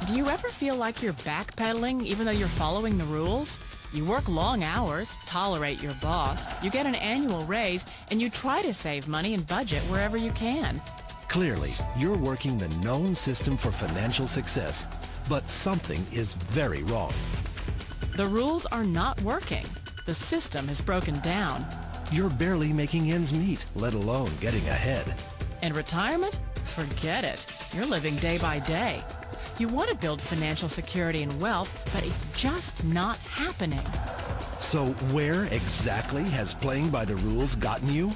Do you ever feel like you're backpedaling even though you're following the rules? You work long hours, tolerate your boss, you get an annual raise, and you try to save money and budget wherever you can. Clearly, you're working the known system for financial success, but something is very wrong. The rules are not working. The system is broken down. You're barely making ends meet, let alone getting ahead. And retirement? Forget it. You're living day by day. You want to build financial security and wealth, but it's just not happening. So where exactly has playing by the rules gotten you?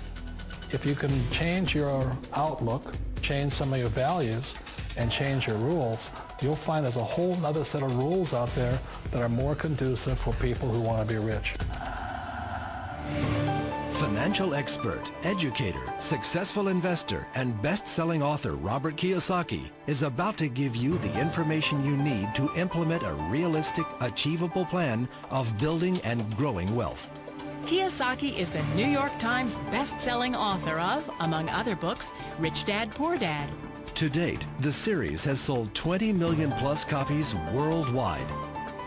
If you can change your outlook, change some of your values, and change your rules, you'll find there's a whole other set of rules out there that are more conducive for people who want to be rich. Financial expert, educator, successful investor, and best-selling author Robert Kiyosaki is about to give you the information you need to implement a realistic, achievable plan of building and growing wealth. Kiyosaki is the New York Times best-selling author of, among other books, Rich Dad, Poor Dad. To date, the series has sold 20 million plus copies worldwide.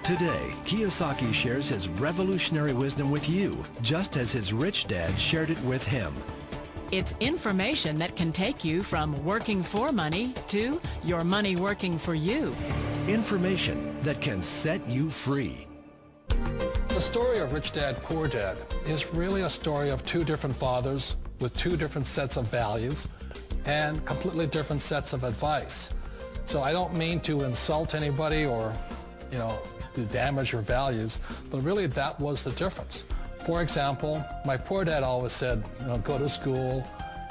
Today, Kiyosaki shares his revolutionary wisdom with you, just as his rich dad shared it with him. It's information that can take you from working for money to your money working for you. Information that can set you free. The story of Rich Dad, Poor Dad is really a story of two different fathers with two different sets of values and completely different sets of advice. So I don't mean to insult anybody or, to damage your values, but really that was the difference. For example, my poor dad always said, go to school,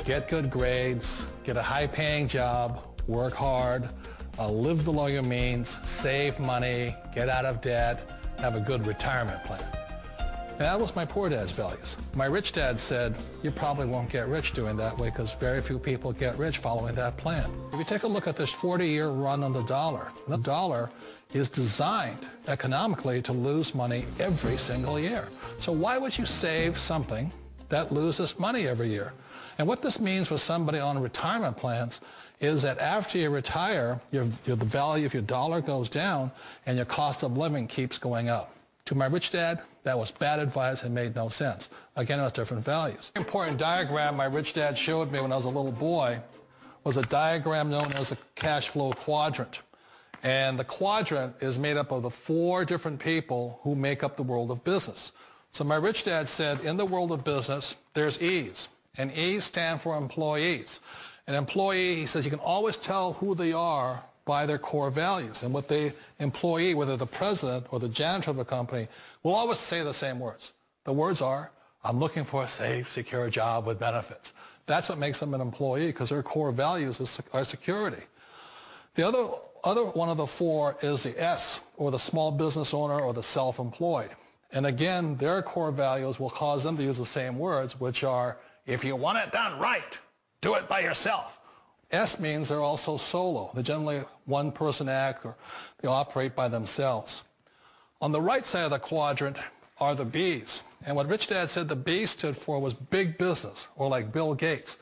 get good grades, get a high-paying job, work hard, live below your means, save money, get out of debt, have a good retirement plan. And that was my poor dad's values. My rich dad said, you probably won't get rich doing that way because very few people get rich following that plan. If you take a look at this 40-year run on the dollar is designed economically to lose money every single year. So why would you save something that loses money every year? And what this means for somebody on retirement plans is that after you retire, the value of your dollar goes down and your cost of living keeps going up. To my rich dad, that was bad advice and made no sense. Again, it was different values. An important diagram my rich dad showed me when I was a little boy was a diagram known as a cash flow quadrant. And the quadrant is made up of the four different people who make up the world of business. So my rich dad said, in the world of business, there's E's. And E's stand for employees. An employee, he says, you can always tell who they are by their core values. And what the employee, whether the president or the janitor of the company, will always say the same words. The words are, I'm looking for a safe, secure job with benefits. That's what makes them an employee, because their core values are security. The other one of the four is the S, or the small business owner or the self-employed. And again, their core values will cause them to use the same words, which are, if you want it done right, do it by yourself. S means they're also solo. They're generally one-person act, or they operate by themselves. On the right side of the quadrant are the B's. And what Rich Dad said the B stood for was big business, or like Bill Gates.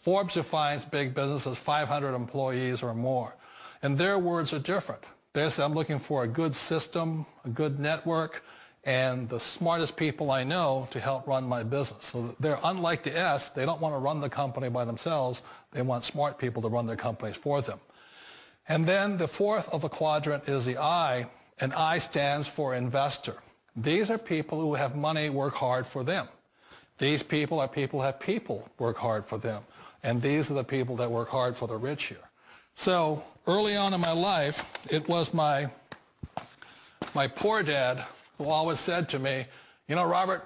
Forbes defines big business as 500 employees or more. And their words are different. They say, I'm looking for a good system, a good network, and the smartest people I know to help run my business. So they're unlike the S. They don't want to run the company by themselves. They want smart people to run their companies for them. And then the fourth of the quadrant is the I, and I stands for investor. These are people who have money work hard for them. These people are people who have people work hard for them. And these are the people that work hard for the rich here. So early on in my life, it was my poor dad who always said to me, Robert,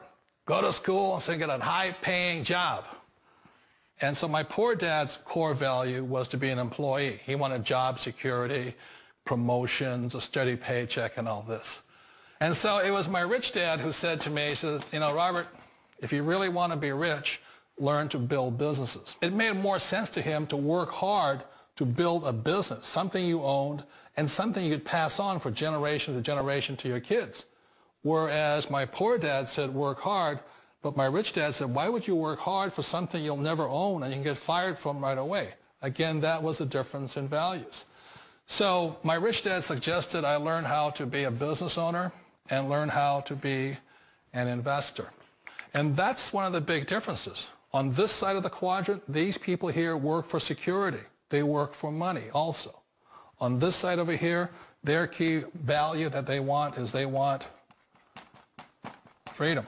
go to school and get a high-paying job. And so my poor dad's core value was to be an employee. He wanted job security, promotions, a steady paycheck, and all this. And so it was my rich dad who said to me, he says, Robert, if you really want to be rich, learn to build businesses. It made more sense to him to work hard to build a business, something you owned and something you could pass on for generation to generation to your kids. Whereas my poor dad said work hard, but my rich dad said, why would you work hard for something you'll never own and you can get fired from right away? Again, that was the difference in values. So my rich dad suggested I learn how to be a business owner and learn how to be an investor. And that's one of the big differences. On this side of the quadrant, these people here work for security. They work for money also. On this side over here, their key value that they want is they want freedom.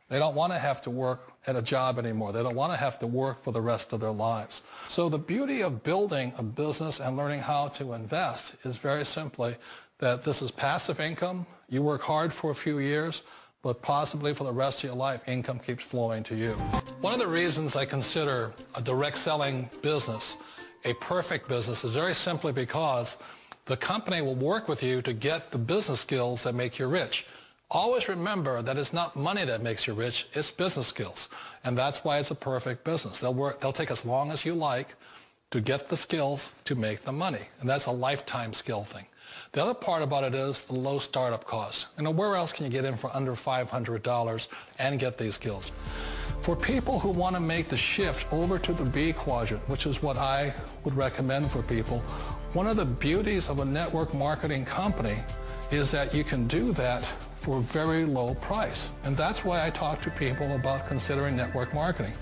They don't want to have to work at a job anymore. They don't want to have to work for the rest of their lives. So the beauty of building a business and learning how to invest is very simply that this is passive income. You work hard for a few years, but possibly for the rest of your life, income keeps flowing to you. One of the reasons I consider a direct selling business a perfect business is very simply because the company will work with you to get the business skills that make you rich. Always remember that it's not money that makes you rich, it's business skills. And that's why it's a perfect business. They'll take as long as you like to get the skills to make the money. And that's a lifetime skill thing. The other part about it is the low startup costs. Where else can you get in for under $500 and get these skills? For people who want to make the shift over to the B quadrant, which is what I would recommend for people, one of the beauties of a network marketing company is that you can do that for a very low price. And that's why I talk to people about considering network marketing.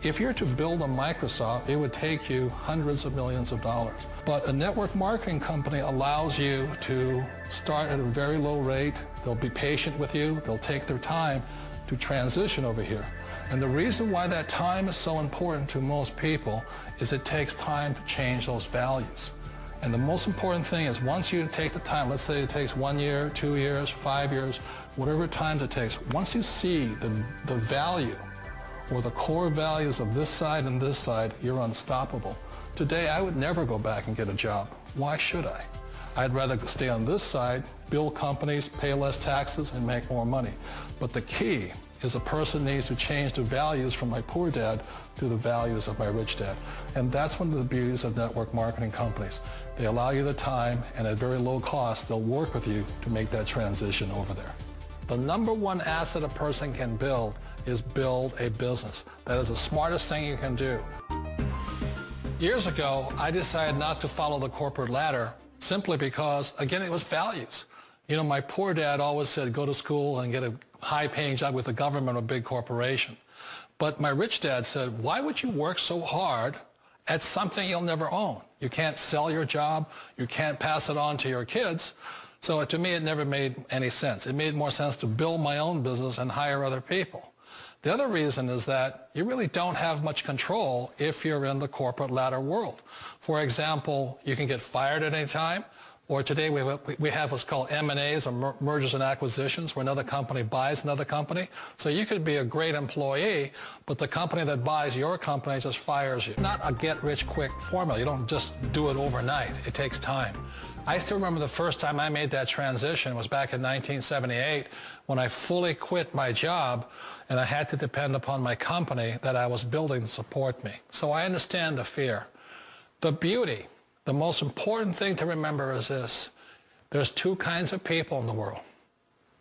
If you're to build a Microsoft, it would take you hundreds of millions of dollars. But a network marketing company allows you to start at a very low rate. They'll be patient with you. They'll take their time to transition over here. And the reason why that time is so important to most people is it takes time to change those values. And the most important thing is once you take the time, let's say it takes 1 year, 2 years, 5 years, whatever time it takes, once you see the value or the core values of this side and this side, you're unstoppable. Today, I would never go back and get a job. Why should I? I'd rather stay on this side, build companies, pay less taxes, and make more money. But the key is a person needs to change the values from my poor dad to the values of my rich dad. And that's one of the beauties of network marketing companies. They allow you the time, and at very low cost, they'll work with you to make that transition over there. The number one asset a person can build is build a business. That is the smartest thing you can do. Years ago, I decided not to follow the corporate ladder simply because, again, it was values. You know, my poor dad always said, go to school and get a high-paying job with the government or a big corporation. But my rich dad said, why would you work so hard at something you'll never own? You can't sell your job. You can't pass it on to your kids. So to me, it never made any sense. It made more sense to build my own business and hire other people. The other reason is that you really don't have much control if you're in the corporate ladder world. For example, you can get fired at any time. Or today we have what's called M&As, or mergers and acquisitions, where another company buys another company. So you could be a great employee, but the company that buys your company just fires you. Not a get-rich-quick formula. You don't just do it overnight. It takes time. I still remember the first time I made that transition was back in 1978 when I fully quit my job and I had to depend upon my company that I was building to support me. So I understand the fear. The beauty. The most important thing to remember is this. There's two kinds of people in the world.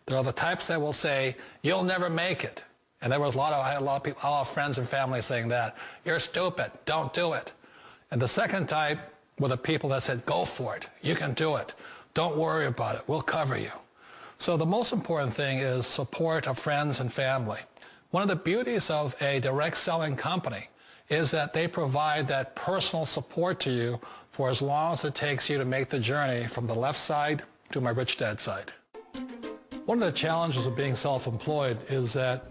There are the types that will say, you'll never make it. And I had a lot of friends and family saying that. You're stupid. Don't do it. And the second type were the people that said, go for it. You can do it. Don't worry about it. We'll cover you. So the most important thing is support of friends and family. One of the beauties of a direct selling company is that they provide that personal support to you for as long as it takes you to make the journey from the left side to my rich dad side. One of the challenges of being self-employed is that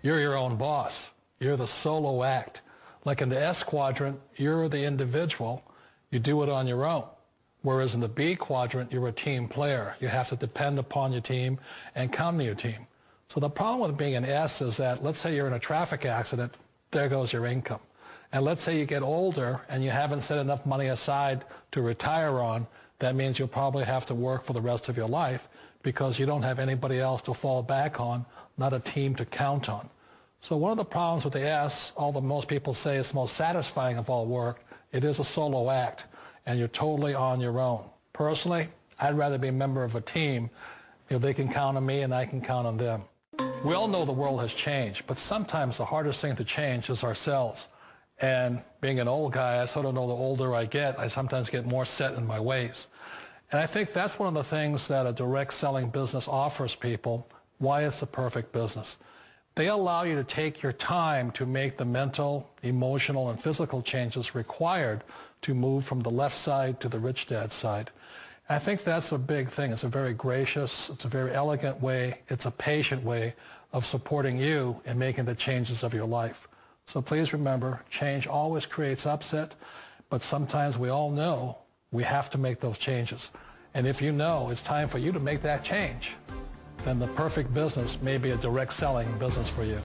you're your own boss. You're the solo act. Like in the S quadrant, you're the individual. You do it on your own. Whereas in the B quadrant, you're a team player. You have to depend upon your team and count on your team. So the problem with being an S is that, let's say you're in a traffic accident, there goes your income. And let's say you get older and you haven't set enough money aside to retire on, that means you'll probably have to work for the rest of your life because you don't have anybody else to fall back on, not a team to count on. So one of the problems with the S, although most people say it's the most satisfying of all work, it is a solo act, and you're totally on your own. Personally, I'd rather be a member of a team. They can count on me and I can count on them. We all know the world has changed, but sometimes the hardest thing to change is ourselves. And being an old guy, I sort of know the older I get, I sometimes get more set in my ways. And I think that's one of the things that a direct selling business offers people, why it's the perfect business. They allow you to take your time to make the mental, emotional, and physical changes required to move from the left side to the rich dad side. I think that's a big thing. It's a very gracious, it's a very elegant way, it's a patient way of supporting you in making the changes of your life. So please remember, change always creates upset, but sometimes we all know we have to make those changes. And if you know it's time for you to make that change, then the perfect business may be a direct selling business for you.